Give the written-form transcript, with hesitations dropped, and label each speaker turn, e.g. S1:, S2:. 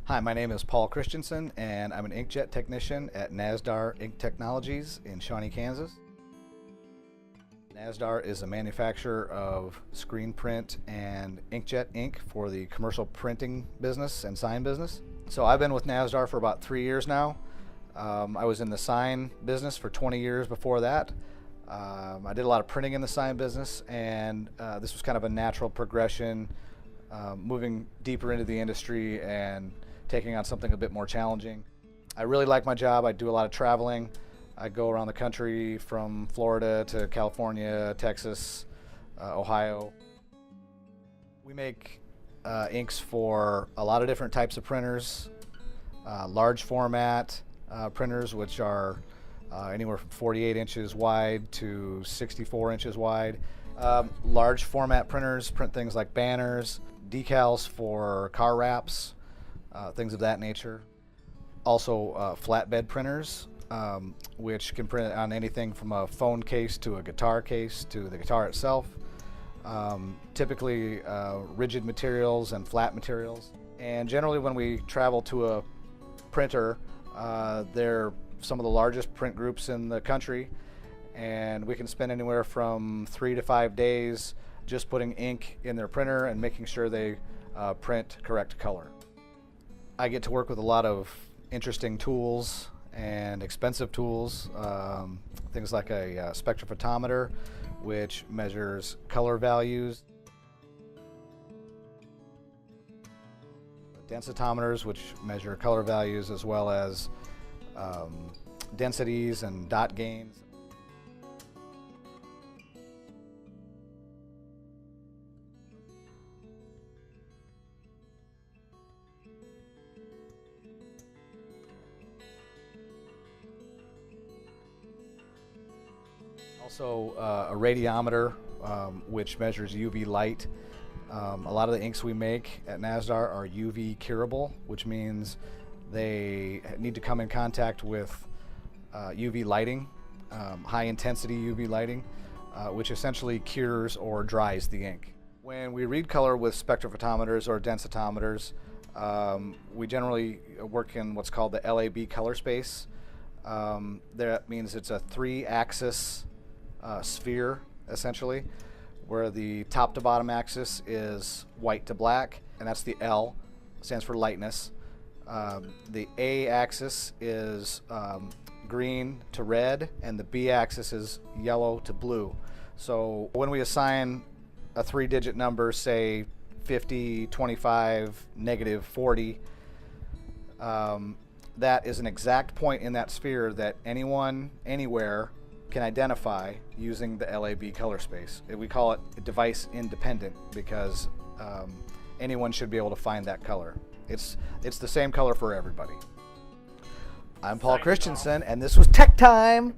S1: Hi, my name is Paul Christensen, and I'm an inkjet technician at NASDAR Ink Technologies in Shawnee, Kansas. NASDAR is a manufacturer of screen print and inkjet ink for the commercial printing business and sign business. So I've been with NASDAR for about 3 years now. I was in the sign business for 20 years before that. I did a lot of printing in the sign business, and this was kind of a natural progression, moving deeper into the industry and taking on something a bit more challenging. I really like my job. I do a lot of traveling. I go around the country from Florida to California, Texas, Ohio. We make inks for a lot of different types of printers, large format printers, which are anywhere from 48 inches wide to 64 inches wide. Large format printers print things like banners, decals for car wraps, things of that nature. Also flatbed printers, which can print on anything from a phone case to a guitar case to the guitar itself. Typically rigid materials and flat materials. And generally when we travel to a printer, they're some of the largest print groups in the country, and we can spend anywhere from 3 to 5 days just putting ink in their printer and making sure they print correct color. I get to work with a lot of interesting tools and expensive tools, things like a spectrophotometer, which measures color values, densitometers, which measure color values as well as densities and dot gains. Also a radiometer, which measures UV light. A lot of the inks we make at NASDAR are UV curable, which means they need to come in contact with UV lighting, high intensity UV lighting, which essentially cures or dries the ink. When we read color with spectrophotometers or densitometers, we generally work in what's called the LAB color space. That means it's a 3-axis sphere, essentially, where the top to bottom axis is white to black, and that's the L, stands for lightness. The A axis is green to red, and the B axis is yellow to blue. So when we assign a 3-digit number, say 50, 25, negative 40, that is an exact point in that sphere that anyone, anywhere, can identify using the LAB color space. We call it device independent because anyone should be able to find that color. It's the same color for everybody. I'm Paul Christensen, and this was Tech Time.